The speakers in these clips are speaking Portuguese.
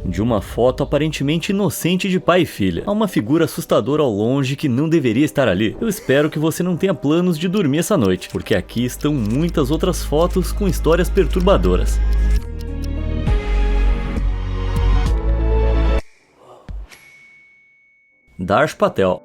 De uma foto aparentemente inocente de pai e filha, há uma figura assustadora ao longe que não deveria estar ali. Eu espero que você não tenha planos de dormir essa noite, porque aqui estão muitas outras fotos com histórias perturbadoras. Darsh Patel.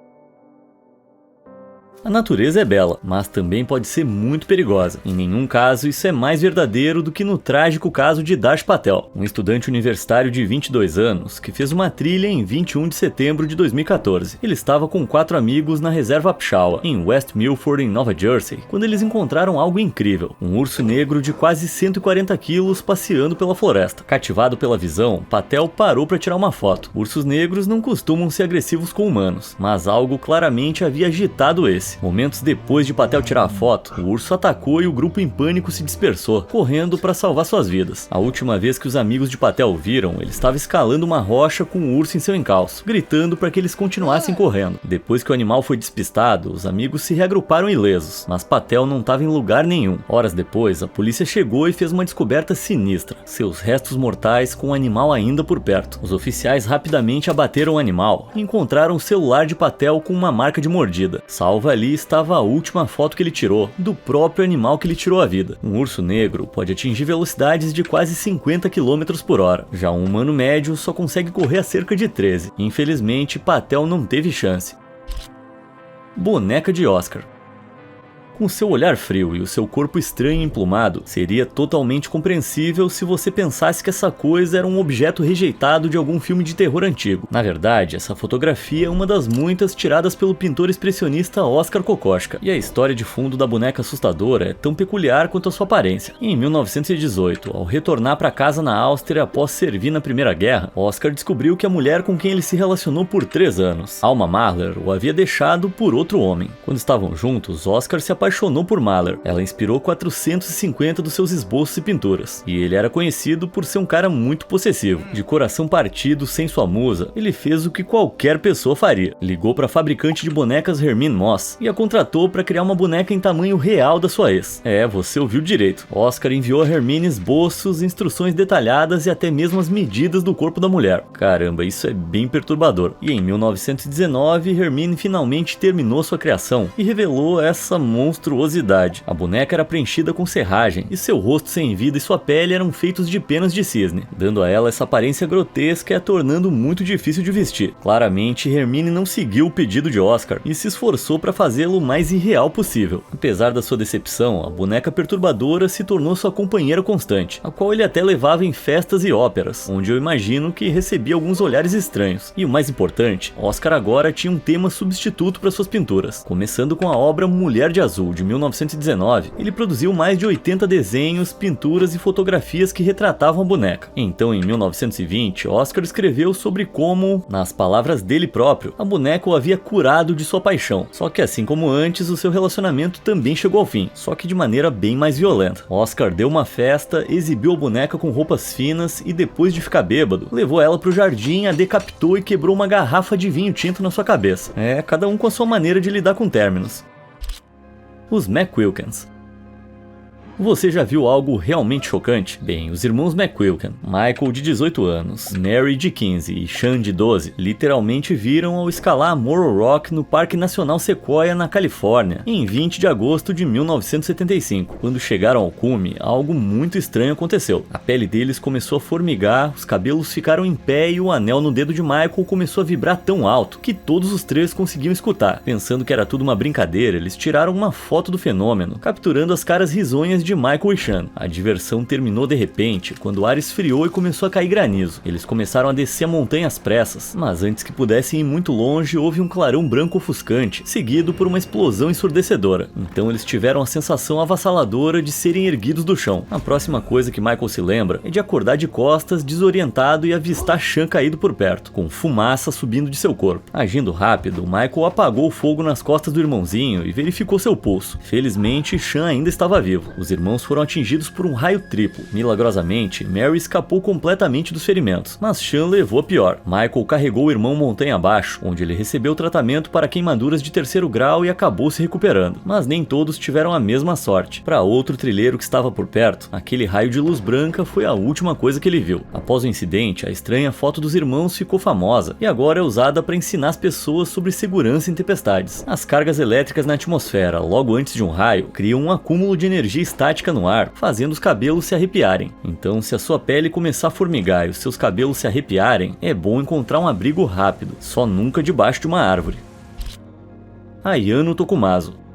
A natureza é bela, mas também pode ser muito perigosa. Em nenhum caso isso é mais verdadeiro do que no trágico caso de Darsh Patel, um estudante universitário de 22 anos que fez uma trilha em 21 de setembro de 2014. Ele estava com 4 amigos na reserva Pshawa, em West Milford, em Nova Jersey, quando eles encontraram algo incrível: um urso negro de quase 140 quilos passeando pela floresta. Cativado pela visão, Patel parou para tirar uma foto. Ursos negros não costumam ser agressivos com humanos, mas algo claramente havia agitado esse. Momentos depois de Patel tirar a foto, o urso atacou e o grupo em pânico se dispersou, correndo para salvar suas vidas. A última vez que os amigos de Patel o viram, ele estava escalando uma rocha com o urso em seu encalço, gritando para que eles continuassem correndo. Depois que o animal foi despistado, os amigos se reagruparam ilesos, mas Patel não estava em lugar nenhum. Horas depois, a polícia chegou e fez uma descoberta sinistra: seus restos mortais com o animal ainda por perto. Os oficiais rapidamente abateram o animal e encontraram o celular de Patel com uma marca de mordida. Salvo ali estava a última foto que ele tirou, do próprio animal que lhe tirou a vida. Um urso negro pode atingir velocidades de quase 50 km por hora. Já um humano médio só consegue correr a cerca de 13. Infelizmente, Patel não teve chance. Boneca de Oscar. Com seu olhar frio e o seu corpo estranho e emplumado, seria totalmente compreensível se você pensasse que essa coisa era um objeto rejeitado de algum filme de terror antigo. Na verdade, essa fotografia é uma das muitas tiradas pelo pintor expressionista Oskar Kokoschka, e a história de fundo da boneca assustadora é tão peculiar quanto a sua aparência. Em 1918, ao retornar para casa na Áustria após servir na Primeira Guerra, Oskar descobriu que a mulher com quem ele se relacionou por 3 anos, Alma Mahler, o havia deixado por outro homem. Quando estavam juntos, Oskar se apaixonou por Mahler. Ela inspirou 450 dos seus esboços e pinturas, e ele era conhecido por ser um cara muito possessivo. De coração partido, sem sua musa, ele fez o que qualquer pessoa faria: ligou para a fabricante de bonecas Hermine Moss e a contratou para criar uma boneca em tamanho real da sua ex. É, você ouviu direito. Oskar enviou a Hermine esboços, instruções detalhadas e até mesmo as medidas do corpo da mulher. Caramba, isso é bem perturbador. E em 1919, Hermine finalmente terminou sua criação e revelou essa monstruosidade. A boneca era preenchida com serragem, e seu rosto sem vida e sua pele eram feitos de penas de cisne, dando a ela essa aparência grotesca e a tornando muito difícil de vestir. Claramente, Hermine não seguiu o pedido de Oskar e se esforçou para fazê-lo o mais irreal possível. Apesar da sua decepção, a boneca perturbadora se tornou sua companheira constante, a qual ele até levava em festas e óperas, onde eu imagino que recebia alguns olhares estranhos. E o mais importante, Oskar agora tinha um tema substituto para suas pinturas. Começando com a obra Mulher de Azul, de 1919, ele produziu mais de 80 desenhos, pinturas e fotografias que retratavam a boneca. Então, em 1920, Oskar escreveu sobre como, nas palavras dele próprio, a boneca o havia curado de sua paixão. Só que, assim como antes, o seu relacionamento também chegou ao fim, só que de maneira bem mais violenta. Oskar deu uma festa, exibiu a boneca com roupas finas e, depois de ficar bêbado, levou ela para o jardim, a decapitou e quebrou uma garrafa de vinho tinto na sua cabeça. É, cada um com a sua maneira de lidar com términos. Os McQuilkins. Você já viu algo realmente chocante? Bem, os irmãos McQuilkin, Michael de 18 anos, Mary de 15 e Sean de 12, literalmente viram ao escalar Morro Rock no Parque Nacional Sequoia, na Califórnia, em 20 de agosto de 1975. Quando chegaram ao cume, algo muito estranho aconteceu. A pele deles começou a formigar, os cabelos ficaram em pé e o anel no dedo de Michael começou a vibrar tão alto que todos os 3 conseguiam escutar. Pensando que era tudo uma brincadeira, eles tiraram uma foto do fenômeno, capturando as caras risonhas de Michael e Sean. A diversão terminou de repente, quando o ar esfriou e começou a cair granizo. Eles começaram a descer a montanha às pressas, mas antes que pudessem ir muito longe, houve um clarão branco ofuscante, seguido por uma explosão ensurdecedora. Então eles tiveram a sensação avassaladora de serem erguidos do chão. A próxima coisa que Michael se lembra é de acordar de costas, desorientado, e avistar Sean caído por perto, com fumaça subindo de seu corpo. Agindo rápido, Michael apagou o fogo nas costas do irmãozinho e verificou seu pulso. Felizmente, Sean ainda estava vivo. Os irmãos foram atingidos por um raio triplo. Milagrosamente, Mary escapou completamente dos ferimentos, mas Sean levou a pior. Michael carregou o irmão montanha abaixo, onde ele recebeu tratamento para queimaduras de 3º grau e acabou se recuperando. Mas nem todos tiveram a mesma sorte. Para outro trilheiro que estava por perto, aquele raio de luz branca foi a última coisa que ele viu. Após o incidente, a estranha foto dos irmãos ficou famosa e agora é usada para ensinar as pessoas sobre segurança em tempestades. As cargas elétricas na atmosfera, logo antes de um raio, criam um acúmulo de energia estática no ar, fazendo os cabelos se arrepiarem. Então, se a sua pele começar a formigar e os seus cabelos se arrepiarem, é bom encontrar um abrigo rápido, só nunca debaixo de uma árvore. Ayano Tokumazo.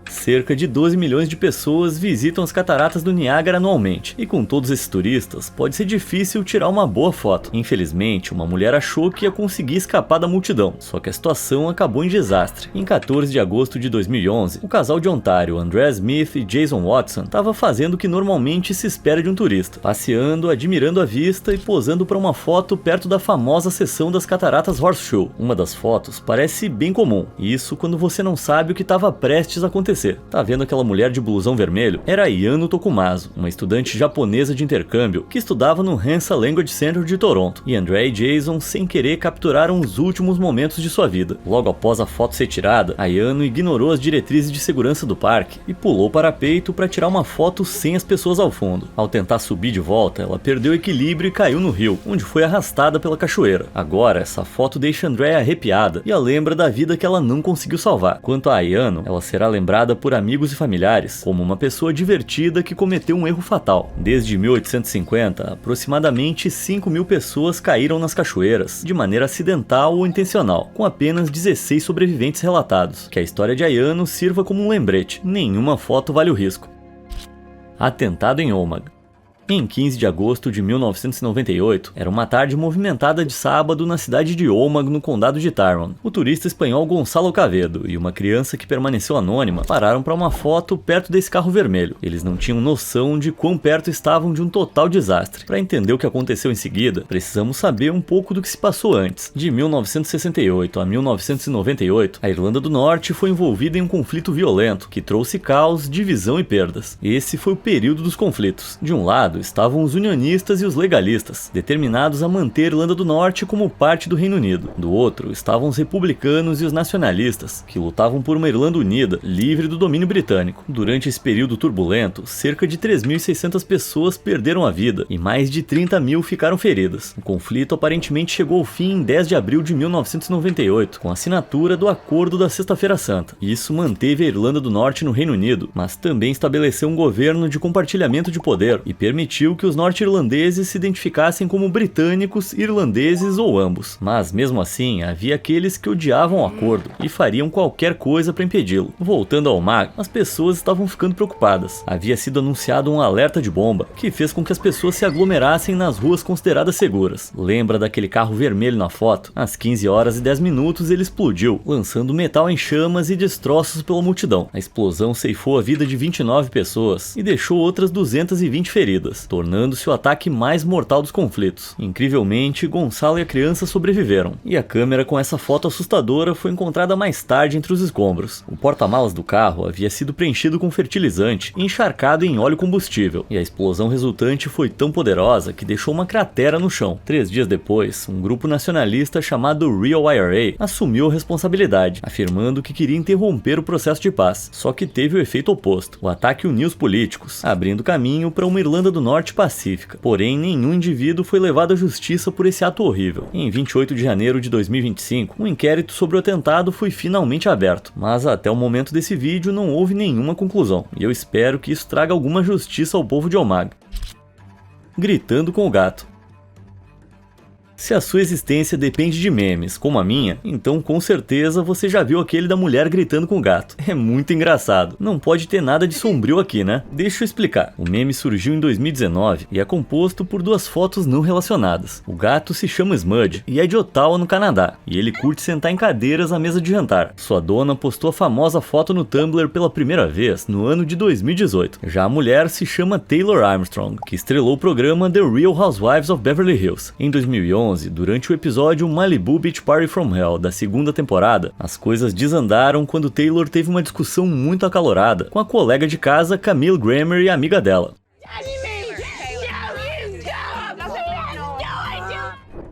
Cerca de 12 milhões de pessoas visitam as cataratas do Niágara anualmente, e com todos esses turistas, pode ser difícil tirar uma boa foto. Infelizmente, uma mulher achou que ia conseguir escapar da multidão, só que a situação acabou em desastre. Em 14 de agosto de 2011, o casal de Ontário, Andrea Smith e Jason Watson, estava fazendo o que normalmente se espera de um turista, passeando, admirando a vista e posando para uma foto perto da famosa seção das cataratas Horseshoe. Uma das fotos parece bem comum, isso quando você não sabe o que estava prestes a acontecer. Tá vendo aquela mulher de blusão vermelho? Era Ayano Tokumazo, uma estudante japonesa de intercâmbio que estudava no Hansa Language Center de Toronto, e Andrea e Jason, sem querer, capturaram os últimos momentos de sua vida. Logo após a foto ser tirada, Ayano ignorou as diretrizes de segurança do parque e pulou o parapeito para tirar uma foto sem as pessoas ao fundo. Ao tentar subir de volta, ela perdeu o equilíbrio e caiu no rio, onde foi arrastada pela cachoeira. Agora, essa foto deixa Andrea arrepiada e a lembra da vida que ela não conseguiu salvar. Quanto a Ayano, ela será lembrada por amigos e familiares como uma pessoa divertida que cometeu um erro fatal. Desde 1850, aproximadamente 5.000 pessoas caíram nas cachoeiras, de maneira acidental ou intencional, com apenas 16 sobreviventes relatados. Que a história de Ayano sirva como um lembrete: nenhuma foto vale o risco. Atentado em Omagh. Em 15 de agosto de 1998, era uma tarde movimentada de sábado na cidade de Omagh, no condado de Tyrone. O turista espanhol Gonçalo Cavedo e uma criança que permaneceu anônima pararam para uma foto perto desse carro vermelho. Eles não tinham noção de quão perto estavam de um total desastre. Para entender o que aconteceu em seguida, precisamos saber um pouco do que se passou antes. De 1968 a 1998, a Irlanda do Norte foi envolvida em um conflito violento que trouxe caos, divisão e perdas. Esse foi o período dos conflitos. De um lado, estavam os unionistas e os legalistas, determinados a manter a Irlanda do Norte como parte do Reino Unido. Do outro, estavam os republicanos e os nacionalistas, que lutavam por uma Irlanda unida, livre do domínio britânico. Durante esse período turbulento, cerca de 3.600 pessoas perderam a vida e mais de 30.000 ficaram feridas. O conflito aparentemente chegou ao fim em 10 de abril de 1998, com a assinatura do Acordo da Sexta-feira Santa. Isso manteve a Irlanda do Norte no Reino Unido, mas também estabeleceu um governo de compartilhamento de poder e permitiu que os norte-irlandeses se identificassem como britânicos, irlandeses ou ambos. Mas mesmo assim, havia aqueles que odiavam o acordo e fariam qualquer coisa para impedi-lo. Voltando ao Omagh, as pessoas estavam ficando preocupadas. Havia sido anunciado um alerta de bomba, que fez com que as pessoas se aglomerassem nas ruas consideradas seguras. Lembra daquele carro vermelho na foto? Às 15 horas e 10 minutos ele explodiu, lançando metal em chamas e destroços pela multidão. A explosão ceifou a vida de 29 pessoas e deixou outras 220 feridas, tornando-se o ataque mais mortal dos conflitos. Incrivelmente, Gonçalo e a criança sobreviveram, e a câmera com essa foto assustadora foi encontrada mais tarde entre os escombros. O porta-malas do carro havia sido preenchido com fertilizante e encharcado em óleo combustível, e a explosão resultante foi tão poderosa que deixou uma cratera no chão. 3 dias depois, um grupo nacionalista chamado Real IRA assumiu a responsabilidade, afirmando que queria interromper o processo de paz, só que teve o efeito oposto. O ataque uniu os políticos, abrindo caminho para uma Irlanda do Norte pacífica. Porém, nenhum indivíduo foi levado à justiça por esse ato horrível. Em 28 de janeiro de 2025, um inquérito sobre o atentado foi finalmente aberto, mas até o momento desse vídeo não houve nenhuma conclusão, e eu espero que isso traga alguma justiça ao povo de Omagh. Gritando com o gato. Se a sua existência depende de memes, como a minha, então com certeza você já viu aquele da mulher gritando com o gato. É muito engraçado. Não pode ter nada de sombrio aqui, né? Deixa eu explicar. O meme surgiu em 2019 e é composto por 2 fotos não relacionadas. O gato se chama Smudge e é de Ottawa, no Canadá, e ele curte sentar em cadeiras à mesa de jantar. Sua dona postou a famosa foto no Tumblr pela primeira vez no ano de 2018. Já a mulher se chama Taylor Armstrong, que estrelou o programa The Real Housewives of Beverly Hills. Em 2011, 2011, durante o episódio Malibu Beach Party from Hell da segunda temporada, as coisas desandaram quando Taylor teve uma discussão muito acalorada com a colega de casa Camille Grammer e a amiga dela.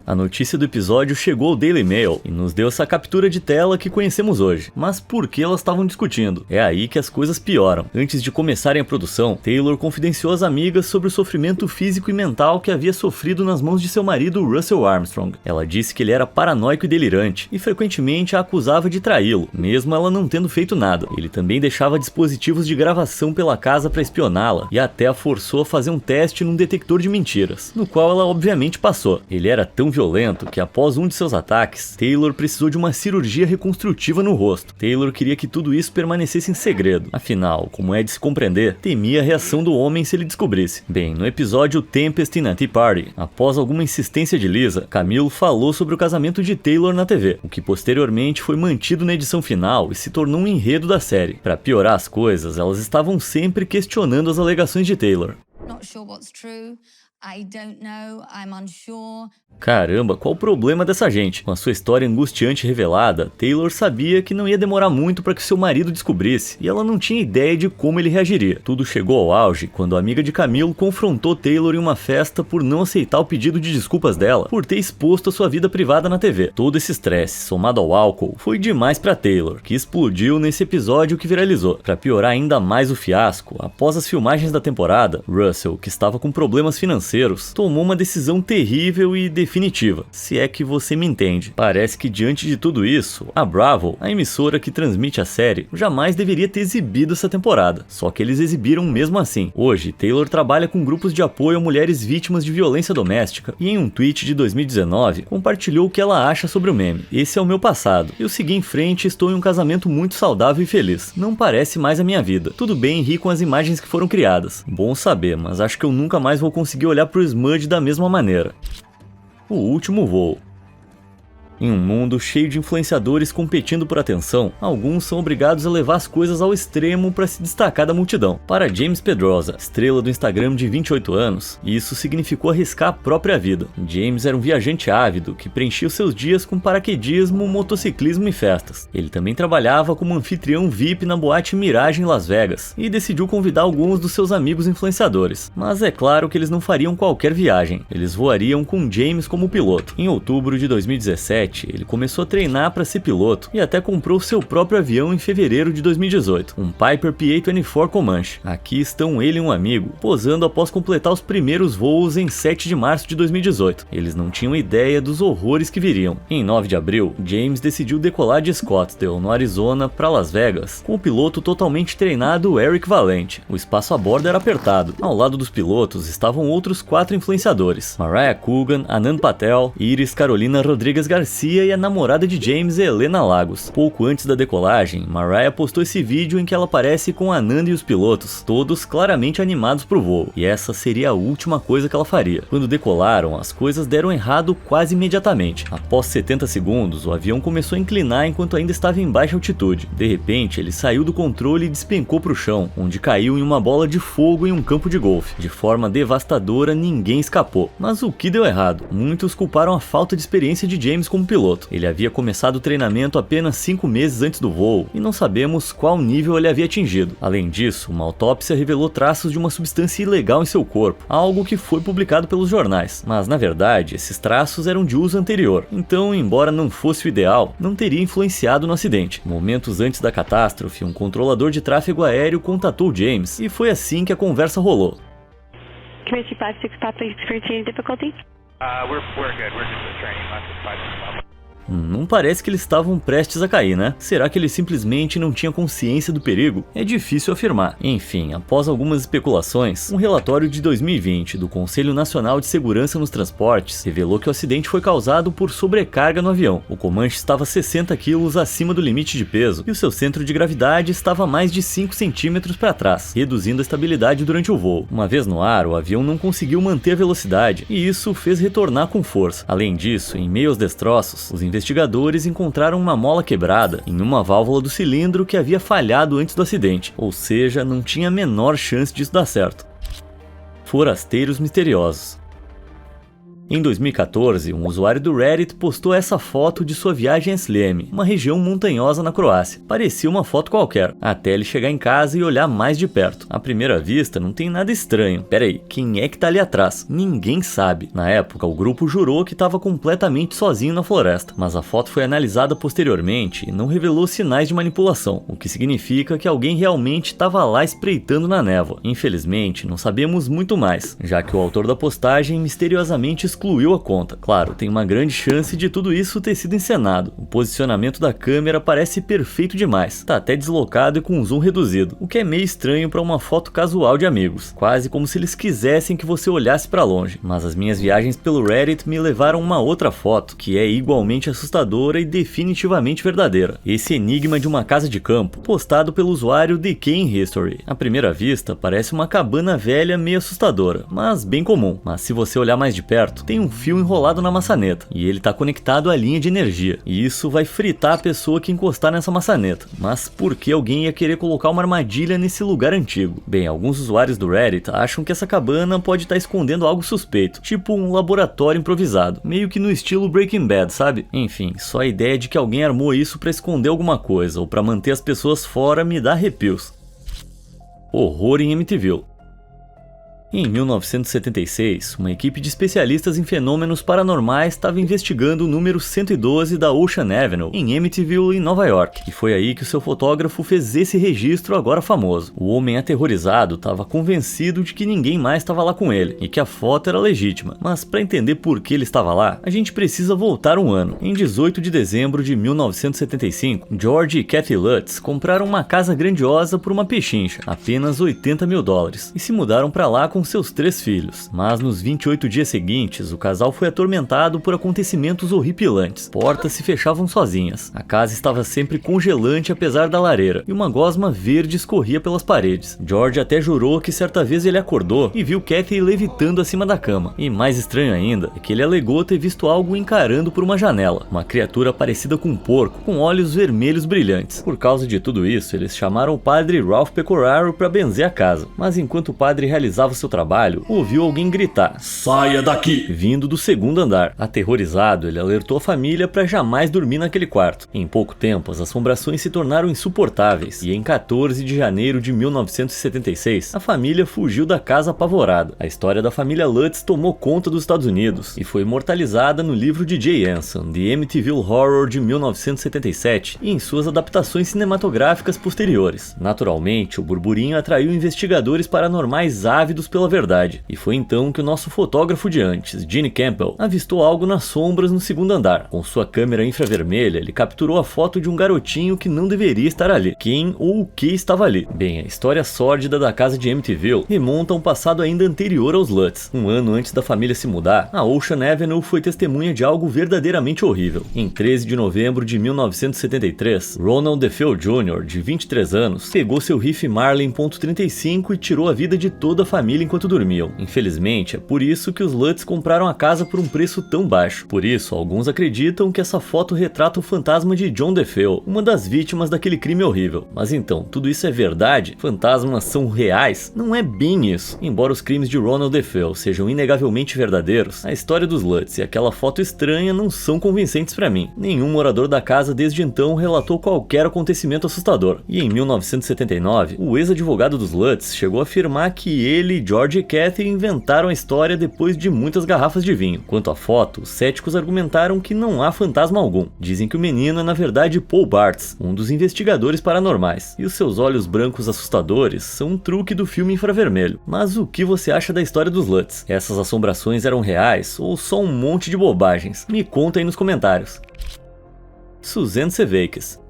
A notícia do episódio chegou ao Daily Mail e nos deu essa captura de tela que conhecemos hoje. Mas por que elas estavam discutindo? É aí que as coisas pioram. Antes de começarem a produção, Taylor confidenciou às amigas sobre o sofrimento físico e mental que havia sofrido nas mãos de seu marido Russell Armstrong. Ela disse que ele era paranoico e delirante e frequentemente a acusava de traí-lo, mesmo ela não tendo feito nada. Ele também deixava dispositivos de gravação pela casa para espioná-la e até a forçou a fazer um teste num detector de mentiras, no qual ela obviamente passou. Ele era tão violento que após um de seus ataques, Taylor precisou de uma cirurgia reconstrutiva no rosto. Taylor queria que tudo isso permanecesse em segredo. Afinal, como é de se compreender, temia a reação do homem se ele descobrisse. Bem, no episódio Tempest in a Tea Party, após alguma insistência de Lisa, Camille falou sobre o casamento de Taylor na TV, o que posteriormente foi mantido na edição final e se tornou um enredo da série. Para piorar as coisas, elas estavam sempre questionando as alegações de Taylor. Not sure what's true. I don't know, I'm unsure. Caramba, qual o problema dessa gente? Com a sua história angustiante revelada, Taylor sabia que não ia demorar muito para que seu marido descobrisse, e ela não tinha ideia de como ele reagiria. Tudo chegou ao auge quando a amiga de Camille confrontou Taylor em uma festa por não aceitar o pedido de desculpas dela por ter exposto a sua vida privada na TV. Todo esse estresse, somado ao álcool, foi demais para Taylor, que explodiu nesse episódio que viralizou. Para piorar ainda mais o fiasco, após as filmagens da temporada, Russell, que estava com problemas financeiros, tomou uma decisão terrível e definitiva, se é que você me entende. Parece que diante de tudo isso, a Bravo, a emissora que transmite a série, jamais deveria ter exibido essa temporada, só que eles exibiram mesmo assim. Hoje, Taylor trabalha com grupos de apoio a mulheres vítimas de violência doméstica e em um tweet de 2019, compartilhou o que ela acha sobre o meme. Esse é o meu passado. Eu segui em frente e estou em um casamento muito saudável e feliz. Não parece mais a minha vida. Tudo bem rir com as imagens que foram criadas. Bom saber, mas acho que eu nunca mais vou conseguir olhar pro Smudge da mesma maneira. O último voo. Em um mundo cheio de influenciadores competindo por atenção, alguns são obrigados a levar as coisas ao extremo para se destacar da multidão. Para James Pedrosa, estrela do Instagram de 28 anos, isso significou arriscar a própria vida. James era um viajante ávido que preenchia os seus dias com paraquedismo, motociclismo e festas. Ele também trabalhava como anfitrião VIP na boate Mirage em Las Vegas e decidiu convidar alguns dos seus amigos influenciadores. Mas é claro que eles não fariam qualquer viagem, eles voariam com James como piloto. Em outubro de 2017, ele começou a treinar para ser piloto e até comprou seu próprio avião em fevereiro de 2018, um Piper PA-24 Comanche. Aqui estão ele e um amigo, posando após completar os primeiros voos em 7 de março de 2018. Eles não tinham ideia dos horrores que viriam. Em 9 de abril, James decidiu decolar de Scottsdale, no Arizona, para Las Vegas, com o piloto totalmente treinado Eric Valente. O espaço a bordo era apertado. Ao lado dos pilotos estavam outros 4 influenciadores: Mariah Coogan, Anand Patel, Iris Carolina Rodrigues Garcia e a namorada de James, Helena Lagos. Pouco antes da decolagem, Mariah postou esse vídeo em que ela aparece com Anand e os pilotos, todos claramente animados pro voo, e essa seria a última coisa que ela faria. Quando decolaram, as coisas deram errado quase imediatamente. Após 70 segundos, o avião começou a inclinar enquanto ainda estava em baixa altitude. De repente, ele saiu do controle e despencou pro chão, onde caiu em uma bola de fogo em um campo de golfe. De forma devastadora, ninguém escapou. Mas o que deu errado? Muitos culparam a falta de experiência de James como piloto. Ele havia começado o treinamento apenas 5 meses antes do voo e não sabemos qual nível ele havia atingido. Além disso, uma autópsia revelou traços de uma substância ilegal em seu corpo, algo que foi publicado pelos jornais. Mas na verdade, esses traços eram de uso anterior, então, embora não fosse o ideal, não teria influenciado no acidente. Momentos antes da catástrofe, um controlador de tráfego aéreo contatou James e foi assim que a conversa rolou. Community 56 Papa experiencing difficulty? We're good. We're just training. That's 5. Não parece que eles estavam prestes a cair, né? Será que ele simplesmente não tinha consciência do perigo? É difícil afirmar. Enfim, após algumas especulações, um relatório de 2020 do Conselho Nacional de Segurança nos Transportes revelou que o acidente foi causado por sobrecarga no avião. O Comanche estava 60 quilos acima do limite de peso e o seu centro de gravidade estava mais de 5 centímetros para trás, reduzindo a estabilidade durante o voo. Uma vez no ar, o avião não conseguiu manter a velocidade e isso o fez retornar com força. Além disso, em meio aos destroços, os investigadores encontraram uma mola quebrada em uma válvula do cilindro que havia falhado antes do acidente, ou seja, não tinha a menor chance disso dar certo. Forasteiros misteriosos. Em 2014, um usuário do Reddit postou essa foto de sua viagem a Sljeme, uma região montanhosa na Croácia. Parecia uma foto qualquer, até ele chegar em casa e olhar mais de perto. À primeira vista, não tem nada estranho. Pera aí, quem é que tá ali atrás? Ninguém sabe. Na época, o grupo jurou que estava completamente sozinho na floresta, mas a foto foi analisada posteriormente e não revelou sinais de manipulação, o que significa que alguém realmente estava lá espreitando na névoa. Infelizmente, não sabemos muito mais, já que o autor da postagem misteriosamente excluiu a conta. Claro, tem uma grande chance de tudo isso ter sido encenado. O posicionamento da câmera parece perfeito demais. Tá até deslocado e com um zoom reduzido, o que é meio estranho para uma foto casual de amigos. Quase como se eles quisessem que você olhasse para longe. Mas as minhas viagens pelo Reddit me levaram a uma outra foto, que é igualmente assustadora e definitivamente verdadeira. Esse enigma de uma casa de campo, postado pelo usuário DK in History. À primeira vista, parece uma cabana velha meio assustadora, mas bem comum. Mas se você olhar mais de perto, tem um fio enrolado na maçaneta, e ele está conectado à linha de energia, e isso vai fritar a pessoa que encostar nessa maçaneta. Mas por que alguém ia querer colocar uma armadilha nesse lugar antigo? Bem, alguns usuários do Reddit acham que essa cabana pode estar escondendo algo suspeito, tipo um laboratório improvisado, meio que no estilo Breaking Bad, sabe? Enfim, só a ideia de que alguém armou isso para esconder alguma coisa, ou para manter as pessoas fora, me dá arrepios. Horror em Amityville. Em 1976, uma equipe de especialistas em fenômenos paranormais estava investigando o número 112 da Ocean Avenue, em Amityville, em Nova York, e foi aí que o seu fotógrafo fez esse registro agora famoso. O homem aterrorizado estava convencido de que ninguém mais estava lá com ele, e que a foto era legítima. Mas para entender por que ele estava lá, a gente precisa voltar um ano. Em 18 de dezembro de 1975, George e Kathy Lutz compraram uma casa grandiosa por uma pechincha, apenas $80 mil, e se mudaram para lá com seus 3 filhos. Mas nos 28 dias seguintes, o casal foi atormentado por acontecimentos horripilantes. Portas se fechavam sozinhas, a casa estava sempre congelante apesar da lareira, e uma gosma verde escorria pelas paredes. George até jurou que certa vez ele acordou e viu Kathy levitando acima da cama. E mais estranho ainda é que ele alegou ter visto algo encarando por uma janela, uma criatura parecida com um porco, com olhos vermelhos brilhantes. Por causa de tudo isso, eles chamaram o padre Ralph Pecoraro para benzer a casa. Mas enquanto o padre realizava seu trabalho, ouviu alguém gritar: "Saia daqui!" vindo do segundo andar. Aterrorizado, ele alertou a família para jamais dormir naquele quarto. Em pouco tempo, as assombrações se tornaram insuportáveis, e em 14 de janeiro de 1976, a família fugiu da casa apavorada. A história da família Lutz tomou conta dos Estados Unidos, e foi imortalizada no livro de Jay Anson, The Amityville Horror, de 1977, e em suas adaptações cinematográficas posteriores. Naturalmente, o burburinho atraiu investigadores paranormais ávidos pela verdade, e foi então que o nosso fotógrafo de antes, Gene Campbell, avistou algo nas sombras no segundo andar. Com sua câmera infravermelha, ele capturou a foto de um garotinho que não deveria estar ali. Quem ou o que estava ali? Bem, a história sórdida da casa de Amityville remonta a um passado ainda anterior aos Lutz. Um ano antes da família se mudar, a Ocean Avenue foi testemunha de algo verdadeiramente horrível. Em 13 de novembro de 1973, Ronald DeFeo Jr., de 23 anos, pegou seu rifle Marlin .35 e tirou a vida de toda a família enquanto dormiam. Infelizmente, é por isso que os Lutz compraram a casa por um preço tão baixo. Por isso, alguns acreditam que essa foto retrata o fantasma de John DeFeo, uma das vítimas daquele crime horrível. Mas então, tudo isso é verdade? Fantasmas são reais? Não é bem isso. Embora os crimes de Ronald DeFeo sejam inegavelmente verdadeiros, a história dos Lutz e aquela foto estranha não são convincentes para mim. Nenhum morador da casa desde então relatou qualquer acontecimento assustador. E em 1979, o ex-advogado dos Lutz chegou a afirmar que ele, George e Kathy inventaram a história depois de muitas garrafas de vinho. Quanto à foto, os céticos argumentaram que não há fantasma algum. Dizem que o menino é na verdade Paul Bartz, um dos investigadores paranormais, e os seus olhos brancos assustadores são um truque do filme infravermelho. Mas o que você acha da história dos Lutz? Essas assombrações eram reais ou só um monte de bobagens? Me conta aí nos comentários. Suzanne Sevakis.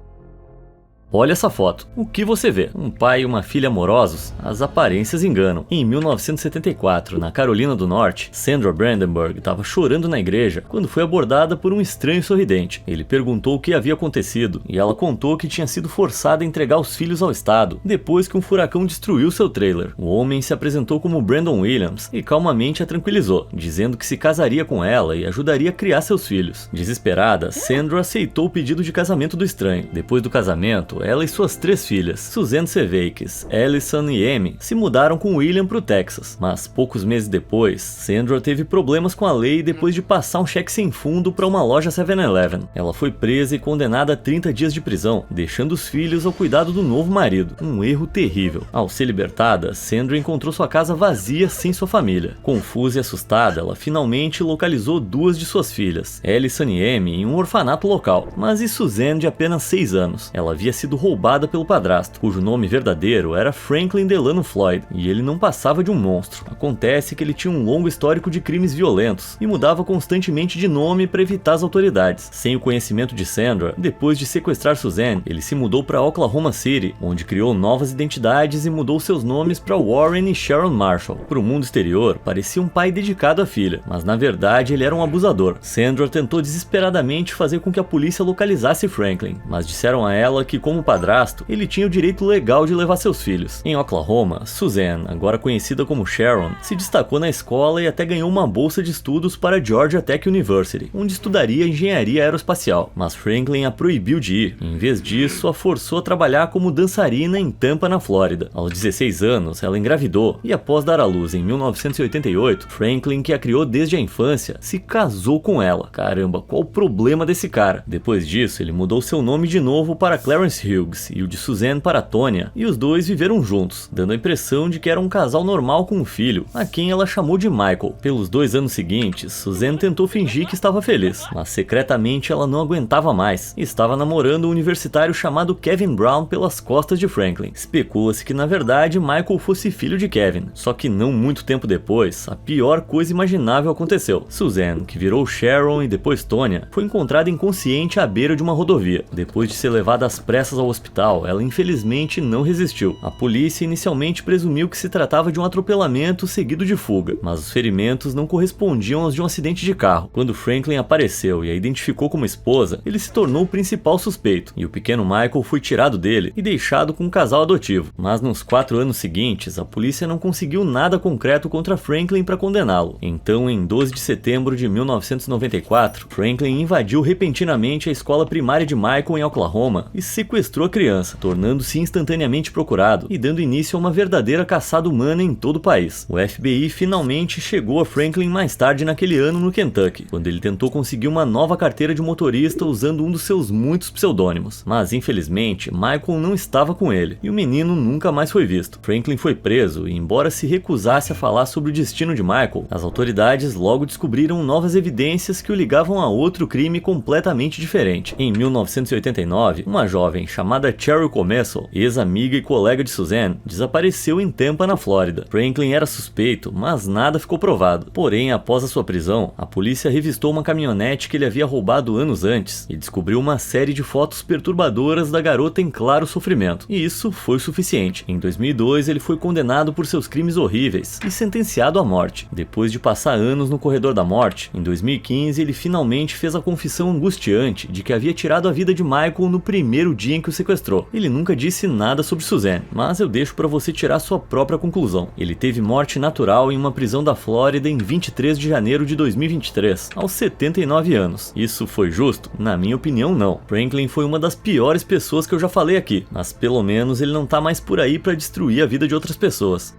Olha essa foto. O que você vê? Um pai e uma filha amorosos? As aparências enganam. Em 1974, na Carolina do Norte, Sandra Brandenburg estava chorando na igreja quando foi abordada por um estranho sorridente. Ele perguntou o que havia acontecido e ela contou que tinha sido forçada a entregar os filhos ao Estado depois que um furacão destruiu seu trailer. O homem se apresentou como Brandon Williams e calmamente a tranquilizou, dizendo que se casaria com ela e ajudaria a criar seus filhos. Desesperada, Sandra aceitou o pedido de casamento do estranho. Depois do casamento, entanto, ela e suas 3 filhas, Suzanne Sevakis, Allison e Amy, se mudaram com William para o Texas. Mas poucos meses depois, Sandra teve problemas com a lei depois de passar um cheque sem fundo para uma loja 7-Eleven. Ela foi presa e condenada a 30 dias de prisão, deixando os filhos ao cuidado do novo marido. Um erro terrível. Ao ser libertada, Sandra encontrou sua casa vazia sem sua família. Confusa e assustada, ela finalmente localizou 2 de suas filhas, Allison e Amy, em um orfanato local. Mas e Suzanne, de apenas 6 anos? Ela havia sido roubada pelo padrasto, cujo nome verdadeiro era Franklin Delano Floyd, e ele não passava de um monstro. Acontece que ele tinha um longo histórico de crimes violentos e mudava constantemente de nome para evitar as autoridades. Sem o conhecimento de Sandra, depois de sequestrar Suzanne, ele se mudou para Oklahoma City, onde criou novas identidades e mudou seus nomes para Warren e Sharon Marshall. Para o mundo exterior, parecia um pai dedicado à filha, mas na verdade ele era um abusador. Sandra tentou desesperadamente fazer com que a polícia localizasse Franklin, mas disseram a ela que, como padrasto, ele tinha o direito legal de levar seus filhos. Em Oklahoma, Suzanne, agora conhecida como Sharon, se destacou na escola e até ganhou uma bolsa de estudos para a Georgia Tech University, onde estudaria engenharia aeroespacial, mas Franklin a proibiu de ir. Em vez disso, a forçou a trabalhar como dançarina em Tampa, na Flórida. Aos 16 anos, ela engravidou e, após dar à luz em 1988, Franklin, que a criou desde a infância, se casou com ela. Caramba, qual o problema desse cara? Depois disso, ele mudou seu nome de novo para Clarence Hughes e o de Suzanne para Tonya, e os dois viveram juntos, dando a impressão de que era um casal normal com um filho, a quem ela chamou de Michael. Pelos 2 anos seguintes, Suzanne tentou fingir que estava feliz, mas secretamente ela não aguentava mais e estava namorando um universitário chamado Kevin Brown pelas costas de Franklin. Especula-se que na verdade Michael fosse filho de Kevin, só que não muito tempo depois, a pior coisa imaginável aconteceu. Suzanne, que virou Sharon e depois Tonya, foi encontrada inconsciente à beira de uma rodovia. Depois de ser levada às pressas ao hospital, ela infelizmente não resistiu. A polícia inicialmente presumiu que se tratava de um atropelamento seguido de fuga, mas os ferimentos não correspondiam aos de um acidente de carro. Quando Franklin apareceu e a identificou como esposa, ele se tornou o principal suspeito, e o pequeno Michael foi tirado dele e deixado com um casal adotivo. Mas nos 4 anos seguintes, a polícia não conseguiu nada concreto contra Franklin para condená-lo. Então, em 12 de setembro de 1994, Franklin invadiu repentinamente a escola primária de Michael em Oklahoma e sequestrou a criança, tornando-se instantaneamente procurado e dando início a uma verdadeira caçada humana em todo o país. O FBI finalmente chegou a Franklin mais tarde naquele ano no Kentucky, quando ele tentou conseguir uma nova carteira de motorista usando um dos seus muitos pseudônimos. Mas infelizmente, Michael não estava com ele, e o menino nunca mais foi visto. Franklin foi preso e, embora se recusasse a falar sobre o destino de Michael, as autoridades logo descobriram novas evidências que o ligavam a outro crime completamente diferente. Em 1989, uma jovem chamada Cheryl Comessel, ex-amiga e colega de Suzanne, desapareceu em Tampa, na Flórida. Franklin era suspeito, mas nada ficou provado. Porém, após a sua prisão, a polícia revistou uma caminhonete que ele havia roubado anos antes e descobriu uma série de fotos perturbadoras da garota em claro sofrimento. E isso foi o suficiente. Em 2002, ele foi condenado por seus crimes horríveis e sentenciado à morte. Depois de passar anos no corredor da morte, em 2015 ele finalmente fez a confissão angustiante de que havia tirado a vida de Michael no primeiro dia em que o sequestrou. Ele nunca disse nada sobre Suzanne, mas eu deixo para você tirar sua própria conclusão. Ele teve morte natural em uma prisão da Flórida em 23 de janeiro de 2023, aos 79 anos. Isso foi justo? Na minha opinião, não. Franklin foi uma das piores pessoas que eu já falei aqui, mas pelo menos ele não tá mais por aí para destruir a vida de outras pessoas.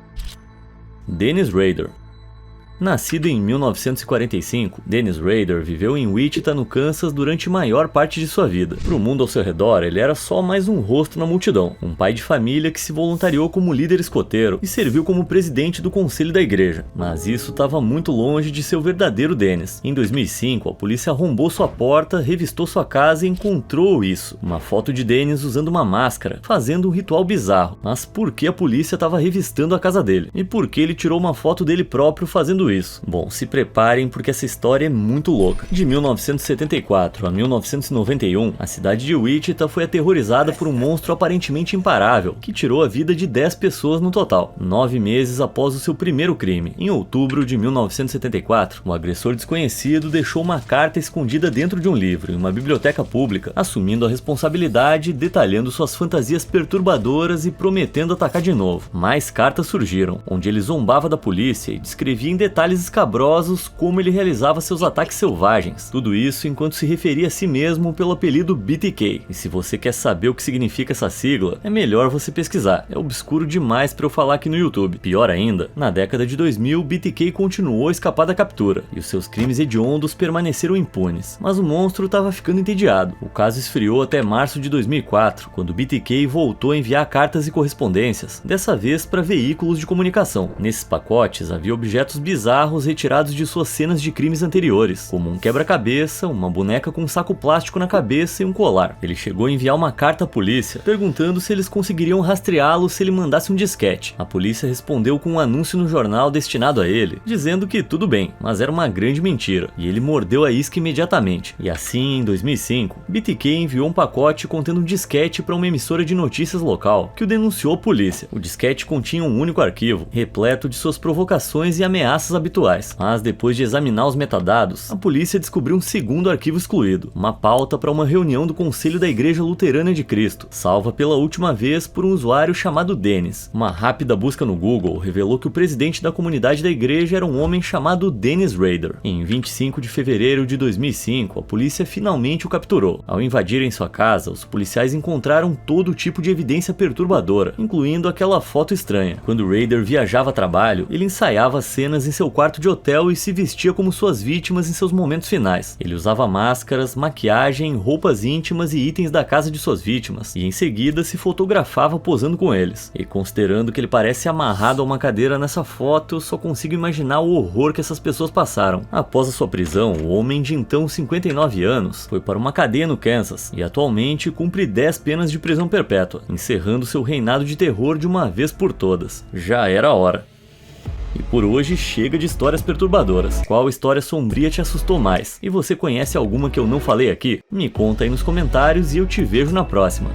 Dennis Rader. Nascido em 1945, Dennis Rader viveu em Wichita, no Kansas, durante a maior parte de sua vida. Para o mundo ao seu redor, ele era só mais um rosto na multidão, um pai de família que se voluntariou como líder escoteiro e serviu como presidente do conselho da igreja. Mas isso estava muito longe de ser o verdadeiro Dennis. Em 2005, a polícia arrombou sua porta, revistou sua casa e encontrou isso: uma foto de Dennis usando uma máscara, fazendo um ritual bizarro. Mas por que a polícia estava revistando a casa dele? E por que ele tirou uma foto dele próprio fazendo isso? Bom, se preparem porque essa história é muito louca. De 1974 a 1991, a cidade de Wichita foi aterrorizada por um monstro aparentemente imparável, que tirou a vida de 10 pessoas no total, 9 meses após o seu primeiro crime. Em outubro de 1974, um agressor desconhecido deixou uma carta escondida dentro de um livro em uma biblioteca pública, assumindo a responsabilidade, detalhando suas fantasias perturbadoras e prometendo atacar de novo. Mais cartas surgiram, onde ele zombava da polícia e descrevia em detalhes detalhes escabrosos como ele realizava seus ataques selvagens. Tudo isso enquanto se referia a si mesmo pelo apelido BTK. E se você quer saber o que significa essa sigla, é melhor você pesquisar. É obscuro demais para eu falar aqui no YouTube. Pior ainda, na década de 2000, BTK continuou a escapar da captura, e os seus crimes hediondos permaneceram impunes. Mas o monstro estava ficando entediado. O caso esfriou até março de 2004, quando BTK voltou a enviar cartas e correspondências, dessa vez para veículos de comunicação. Nesses pacotes havia objetos bizarros retirados de suas cenas de crimes anteriores, como um quebra-cabeça, uma boneca com um saco plástico na cabeça e um colar. Ele chegou a enviar uma carta à polícia, perguntando se eles conseguiriam rastreá-lo se ele mandasse um disquete. A polícia respondeu com um anúncio no jornal destinado a ele, dizendo que tudo bem, mas era uma grande mentira, e ele mordeu a isca imediatamente. E assim, em 2005, BTK enviou um pacote contendo um disquete para uma emissora de notícias local, que o denunciou à polícia. O disquete continha um único arquivo, repleto de suas provocações e ameaças habituais. Mas depois de examinar os metadados, a polícia descobriu um segundo arquivo excluído, uma pauta para uma reunião do Conselho da Igreja Luterana de Cristo, salva pela última vez por um usuário chamado Dennis. Uma rápida busca no Google revelou que o presidente da comunidade da igreja era um homem chamado Dennis Rader. Em 25 de fevereiro de 2005, a polícia finalmente o capturou. Ao invadirem sua casa, os policiais encontraram todo tipo de evidência perturbadora, incluindo aquela foto estranha. Quando Rader viajava a trabalho, ele ensaiava cenas em seu quarto de hotel e se vestia como suas vítimas em seus momentos finais. Ele usava máscaras, maquiagem, roupas íntimas e itens da casa de suas vítimas, e em seguida se fotografava posando com eles. E considerando que ele parece amarrado a uma cadeira nessa foto, eu só consigo imaginar o horror que essas pessoas passaram. Após a sua prisão, o homem de então 59 anos foi para uma cadeia no Kansas e atualmente cumpre 10 penas de prisão perpétua, encerrando seu reinado de terror de uma vez por todas. Já era a hora. E por hoje chega de histórias perturbadoras. Qual história sombria te assustou mais? E você conhece alguma que eu não falei aqui? Me conta aí nos comentários e eu te vejo na próxima.